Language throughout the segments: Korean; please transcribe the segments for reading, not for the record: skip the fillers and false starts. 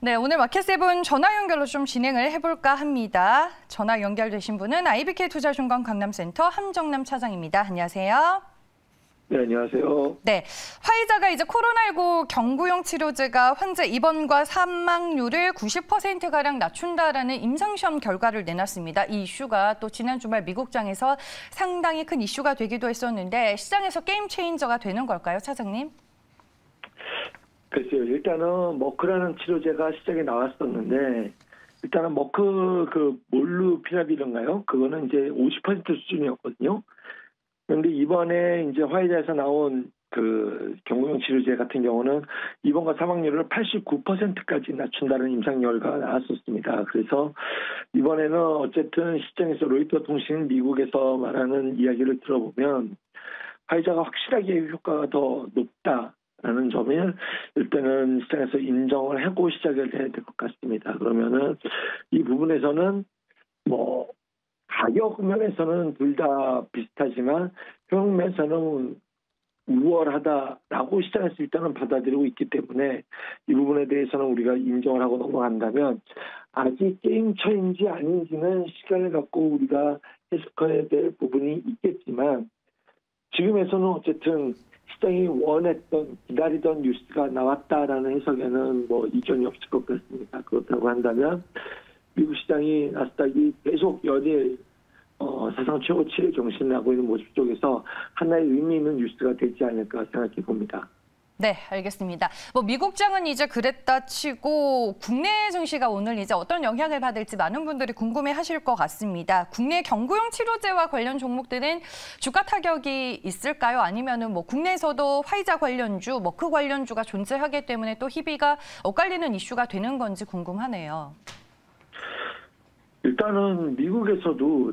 네, 오늘 마켓세븐 전화 연결로 좀 진행을 해볼까 합니다. 전화 연결되신 분은 IBK투자증권 강남센터 함정남 차장입니다. 안녕하세요. 네, 안녕하세요. 네, 화이자가 이제 코로나19 경구용 치료제가 환자 입원과 사망률을 90%가량 낮춘다라는 임상시험 결과를 내놨습니다. 이 이슈가 또 지난 주말 미국장에서 상당히 큰 이슈가 되기도 했었는데 시장에서 게임 체인저가 되는 걸까요, 차장님? 글쎄요. 일단은 머크라는 치료제가 시장에 나왔었는데 일단은 머크 몰루피라비른가요? 그거는 이제 50% 수준이었거든요. 그런데 이번에 이제 화이자에서 나온 그 경구용 치료제 같은 경우는 입원과 사망률을 89%까지 낮춘다는 임상 결과가 나왔었습니다. 그래서 이번에는 어쨌든 시장에서 로이터 통신 미국에서 말하는 이야기를 들어보면 화이자가 확실하게 효과가 더 높다라는 점을 일단은 시장에서 인정을 하고 시작을 해야 될 것 같습니다. 그러면은 이 부분에서는 뭐 가격 면에서는 둘 다 비슷하지만 효능면에서는 우월하다라고 시장에서 일단은 받아들이고 있기 때문에 이 부분에 대해서는 우리가 인정을 하고 넘어간다면 아직 게임처인지 아닌지는 시간을 갖고 우리가 해석해야 될 부분이 있겠지만 지금에서는 어쨌든 시장이 원했던 기다리던 뉴스가 나왔다라는 해석에는 뭐 이견이 없을 것 같습니다. 그렇다고 한다면 미국 시장이 나스닥이 계속 연일 사상 최고치를 경신하고 있는 모습 속에서 하나의 의미 있는 뉴스가 되지 않을까 생각해 봅니다. 네, 알겠습니다. 뭐 미국장은 이제 그랬다 치고 국내 증시가 오늘 이제 어떤 영향을 받을지 많은 분들이 궁금해하실 것 같습니다. 국내 경구용 치료제와 관련 종목들은 주가 타격이 있을까요? 아니면은 뭐 국내에서도 화이자 관련주, 머크 관련주가 존재하기 때문에 또 희비가 엇갈리는 이슈가 되는 건지 궁금하네요. 일단은 미국에서도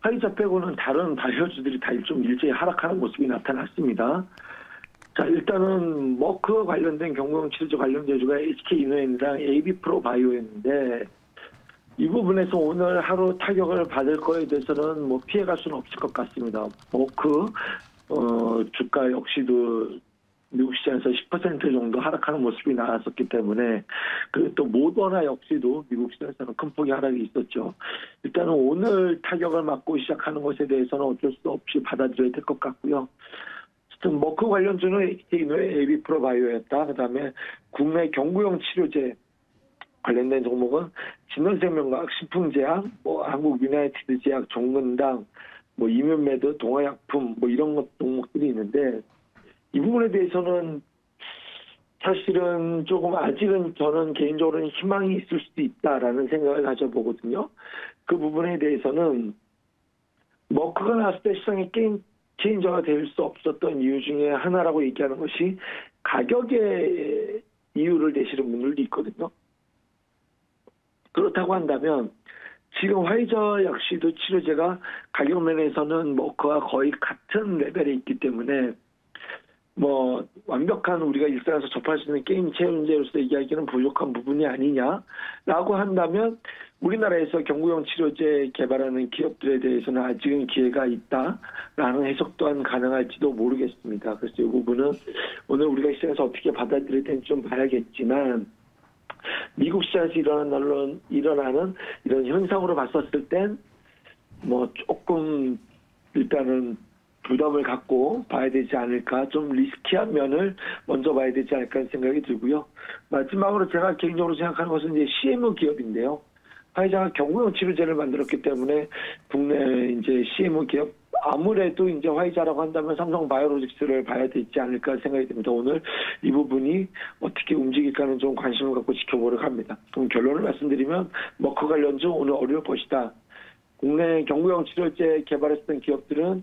화이자 빼고는 다른 바이오주들이 다 좀 일제히 하락하는 모습이 나타났습니다. 자, 일단은 머크 관련된 경구용 치료제 관련 제주가 HK이노엔이랑 AB프로 바이오였는데 이 부분에서 오늘 하루 타격을 받을 거에 대해서는 뭐 피해갈 수는 없을 것 같습니다. 머크 주가 역시도 미국 시장에서 10% 정도 하락하는 모습이 나왔었기 때문에 그리고 또 모더나 역시도 미국 시장에서는 큰 폭의 하락이 있었죠. 일단은 오늘 타격을 맞고 시작하는 것에 대해서는 어쩔 수 없이 받아들여야 될 것 같고요. 머크 관련주는 HK이노의 AB프로바이오였다. 그다음에 국내 경구용 치료제 관련된 종목은 진원생명과학, 식품제약, 뭐 한국유나이티드제약, 종근당, 뭐 이면매드, 동아약품 뭐 이런 것 종목들이 있는데 이 부분에 대해서는 사실은 조금 아직은 저는 개인적으로는 희망이 있을 수도 있다라는 생각을 가져보거든요. 그 부분에 대해서는 머크가 나왔을 때 시장의 게임 체인저가 될 수 없었던 이유 중에 하나라고 얘기하는 것이 가격의 이유를 내시는 분들도 있거든요. 그렇다고 한다면 지금 화이자 역시도 치료제가 가격 면에서는 머크와 거의 같은 레벨에 있기 때문에 뭐 완벽한 우리가 일상에서 접할 수 있는 게임 체인저로서 얘기하기는 부족한 부분이 아니냐라고 한다면 우리나라에서 경구용 치료제 개발하는 기업들에 대해서는 아직은 기회가 있다라는 해석 또한 가능할지도 모르겠습니다. 그래서 이 부분은 오늘 우리가 시장에서 어떻게 받아들일 때는 좀 봐야겠지만 미국 시장에서 일어나는 이런 현상으로 봤었을 땐 뭐 조금 일단은 부담을 갖고 봐야 되지 않을까, 좀 리스키한 면을 먼저 봐야 되지 않을까 하는 생각이 들고요. 마지막으로 제가 개인적으로 생각하는 것은 이제 CMO 기업인데요. 화이자가 경구용 치료제를 만들었기 때문에 국내 이제 CMO 기업 아무래도 이제 화이자라고 한다면 삼성바이오로직스를 봐야 되지 않을까 생각이 듭니다. 오늘 이 부분이 어떻게 움직일까는 좀 관심을 갖고 지켜보려고 합니다. 그럼 결론을 말씀드리면 머크 관련주 오늘 어려울 것이다. 국내 경구용 치료제 개발했던 기업들은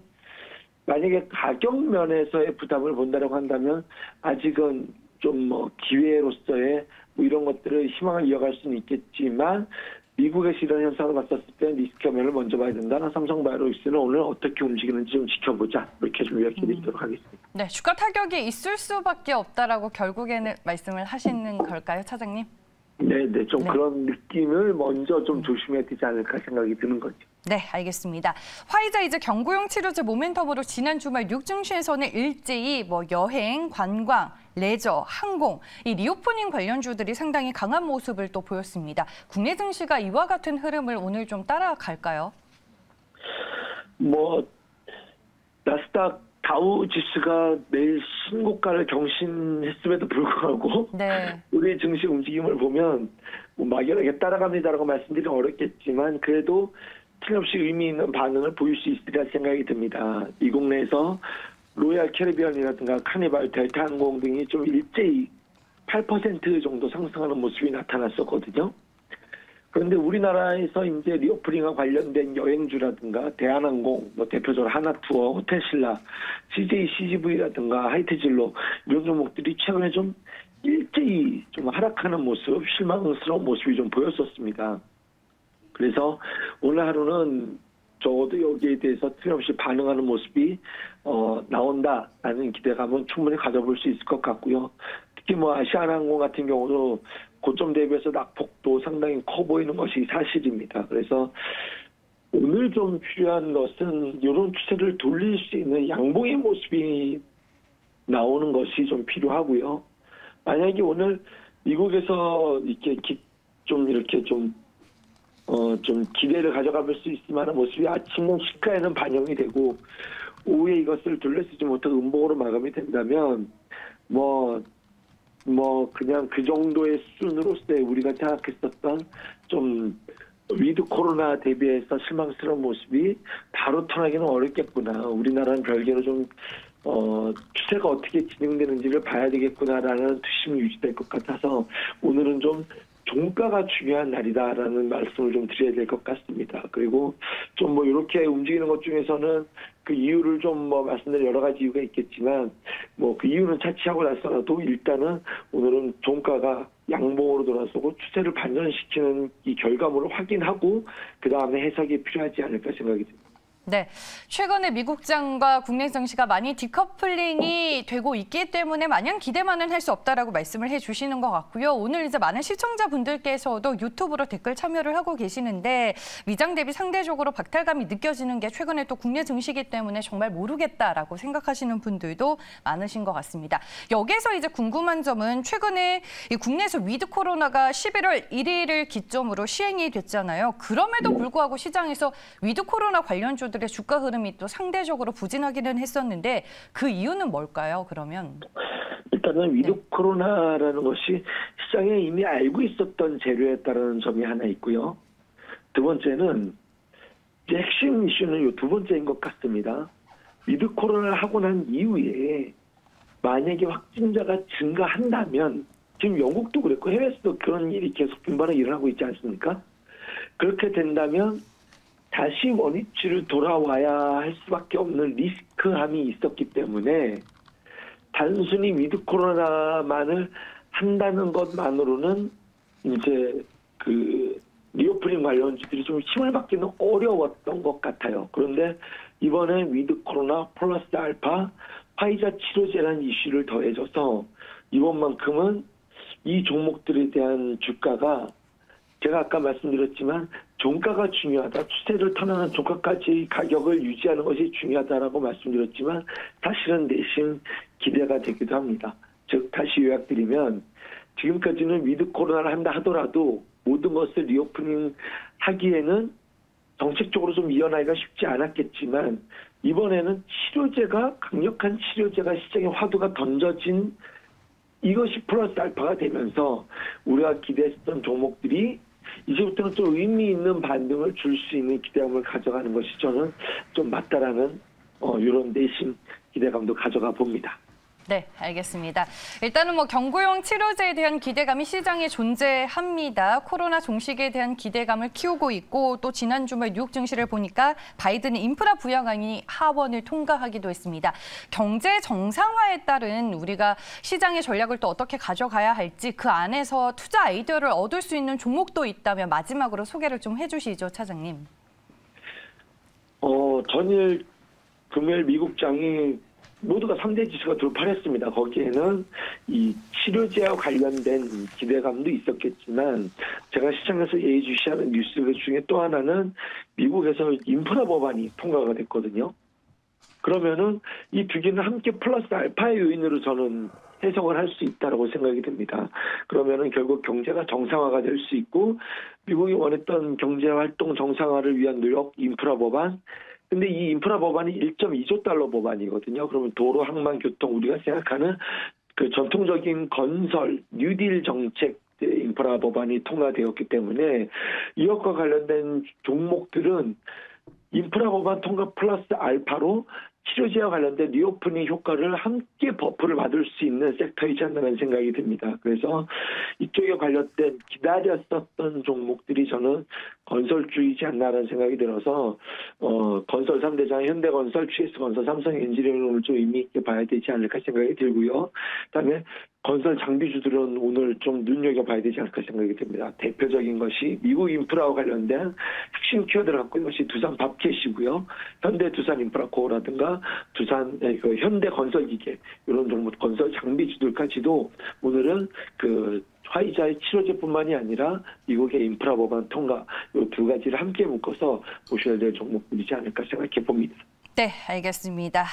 만약에 가격 면에서의 부담을 본다고 한다면 아직은 좀 뭐 기회로서의 뭐 이런 것들을 희망을 이어갈 수는 있겠지만 미국에서 이런 현상을 봤었을 때 리스크 면을 먼저 봐야 된다는 삼성바이오로직스는 오늘 어떻게 움직이는지 좀 지켜보자. 이렇게 좀 이야기드리도록 하겠습니다. 네, 주가 타격이 있을 수밖에 없다라고 결국에는 말씀을 하시는 걸까요, 차장님? 네, 좀 그런 느낌을 먼저 좀 조심해야 되지 않을까 생각이 드는 거죠. 네, 알겠습니다. 화이자 이제 경구용 치료제 모멘텀으로 지난 주말 뉴욕 증시에서는 일제히 뭐 여행, 관광, 레저, 항공, 이 리오프닝 관련주들이 상당히 강한 모습을 또 보였습니다. 국내 증시가 이와 같은 흐름을 오늘 좀 따라갈까요? 뭐 나스닥 다우 지수가 매일 신고가를 경신했음에도 불구하고 네. 우리 증시 움직임을 보면 뭐 막연하게 따라갑니다라고 말씀드리기 어렵겠지만 그래도 틀림없이 의미 있는 반응을 보일 수 있으리라 생각이 듭니다. 미국 내에서 로얄 캐리비안이라든가 카니발, 델타항공 등이 좀 일제히 8% 정도 상승하는 모습이 나타났었거든요. 그런데 우리나라에서 이제 리오프닝과 관련된 여행주라든가 대한항공, 뭐 대표적으로 하나투어, 호텔신라, CJ CGV라든가 하이트진로 이런 종목들이 최근에 좀 일제히 좀 하락하는 모습, 실망스러운 모습이 좀 보였었습니다. 그래서 오늘 하루는 적어도 여기에 대해서 틀림없이 반응하는 모습이 나온다라는 기대감은 충분히 가져볼 수 있을 것 같고요. 특히 뭐 아시아나항공 같은 경우도 고점 대비해서 낙폭도 상당히 커 보이는 것이 사실입니다. 그래서 오늘 좀 필요한 것은 이런 추세를 돌릴 수 있는 양봉의 모습이 나오는 것이 좀 필요하고요. 만약에 오늘 미국에서 이렇게 좀 기대를 가져가볼 수 있을 만한 모습이 아침 시가에는 반영이 되고 오후에 이것을 둘러쓰지 못하고 음봉으로 마감이 된다면 그냥 그 정도의 수준으로서 우리가 생각했었던 좀 위드 코로나 대비해서 실망스러운 모습이 바로 턴하기는 어렵겠구나. 우리나라는 별개로 좀 추세가 어떻게 진행되는지를 봐야 되겠구나라는 투심이 유지될 것 같아서 오늘은 좀 종가가 중요한 날이다라는 말씀을 좀 드려야 될 것 같습니다. 그리고 좀 뭐 이렇게 움직이는 것 중에서는 그 이유를 좀 말씀드린 여러 가지 이유가 있겠지만 뭐 그 이유는 차치하고 나서라도 일단은 오늘은 종가가 양봉으로 돌아서고 추세를 반전시키는 이 결과물을 확인하고 그 다음에 해석이 필요하지 않을까 생각이 듭니다. 네, 최근에 미국장과 국내 증시가 많이 디커플링이 되고 있기 때문에 마냥 기대만은 할 수 없다라고 말씀을 해주시는 것 같고요. 오늘 이제 많은 시청자분들께서도 유튜브로 댓글 참여를 하고 계시는데 위장 대비 상대적으로 박탈감이 느껴지는 게 최근에 또 국내 증시이기 때문에 정말 모르겠다라고 생각하시는 분들도 많으신 것 같습니다. 여기서 이제 궁금한 점은 최근에 이 국내에서 위드 코로나가 11월 1일을 기점으로 시행이 됐잖아요. 그럼에도 불구하고 시장에서 위드 코로나 관련주들 의 주가 흐름이 또 상대적으로 부진하기는 했었는데 그 이유는 뭘까요, 그러면? 일단은 위드 코로나라는 것이 시장에 이미 알고 있었던 재료였다는 점이 하나 있고요. 두 번째는 이제 핵심 이슈는 이 두 번째인 것 같습니다. 위드 코로나를 하고 난 이후에 만약에 확진자가 증가한다면 지금 영국도 그랬고 해외에서도 그런 일이 계속 빈번하게 일어나고 있지 않습니까? 그렇게 된다면 다시 원위치를 돌아와야 할 수밖에 없는 리스크함이 있었기 때문에 단순히 위드 코로나만을 한다는 것만으로는 이제 그 리오프닝 관련주들이 좀 힘을 받기는 어려웠던 것 같아요. 그런데 이번에 위드 코로나 플러스 알파 화이자 치료제라는 이슈를 더해줘서 이번만큼은 이 종목들에 대한 주가가 제가 아까 말씀드렸지만 종가가 중요하다. 추세를 턴하는 종가까지 가격을 유지하는 것이 중요하다라고 말씀드렸지만 사실은 내심 기대가 되기도 합니다. 즉 다시 요약드리면 지금까지는 위드 코로나를 한다 하더라도 모든 것을 리오프닝 하기에는 정책적으로 좀 이어나기가 쉽지 않았겠지만 이번에는 강력한 치료제가 시장에 화두가 던져진 이것이 플러스 알파가 되면서 우리가 기대했던 종목들이 이제부터는 좀 의미 있는 반등을 줄 수 있는 기대감을 가져가는 것이 저는 좀 맞다라는 이런 내심 기대감도 가져가 봅니다. 네, 알겠습니다. 일단은 뭐 경구용 치료제에 대한 기대감이 시장에 존재합니다. 코로나 종식에 대한 기대감을 키우고 있고 또 지난 주말 뉴욕 증시를 보니까 바이든의 인프라 부양안이 하원을 통과하기도 했습니다. 경제 정상화에 따른 우리가 시장의 전략을 또 어떻게 가져가야 할지 그 안에서 투자 아이디어를 얻을 수 있는 종목도 있다면 마지막으로 소개를 좀 해주시죠, 차장님. 전일 금요일 미국장이 모두가 3대 지수가 돌파했습니다. 거기에는 이 치료제와 관련된 기대감도 있었겠지만 제가 시장에서 예의주시하는 뉴스 중에 또 하나는 미국에서 인프라 법안이 통과가 됐거든요. 그러면은 이 두 개는 함께 플러스 알파의 요인으로 저는 해석을 할 수 있다라고 생각이 듭니다. 그러면은 결국 경제가 정상화가 될 수 있고 미국이 원했던 경제 활동 정상화를 위한 노력, 인프라 법안. 근데 이 인프라 법안이 1.2조 달러 법안이거든요. 그러면 도로, 항만, 교통 우리가 생각하는 그 전통적인 건설, 뉴딜 정책 인프라 법안이 통과되었기 때문에 이것과 관련된 종목들은 인프라 법안 통과 플러스 알파로 치료제와 관련된 리오프닝 효과를 함께 버프를 받을 수 있는 섹터이지 않나라는 생각이 듭니다. 그래서 이쪽에 관련된 기다렸었던 종목들이 저는 건설주이지 않나라는 생각이 들어서 건설 3대장 현대건설, GS건설, 삼성엔지니어링을 좀 의미 있게 봐야 되지 않을까 생각이 들고요. 그다음에 건설 장비주들은 오늘 좀 눈여겨봐야 되지 않을까 생각이 듭니다. 대표적인 것이 미국 인프라와 관련된 핵심 키워드를 갖고 있는 것이 두산 밥켓이고요. 현대 두산 인프라코어라든가 현대 건설기계 이런 종목 건설 장비주들까지도 오늘은 그 화이자의 치료제뿐만이 아니라 미국의 인프라 법안 통과 이 두 가지를 함께 묶어서 보셔야 될 종목들이지 않을까 생각해 봅니다. 네, 알겠습니다.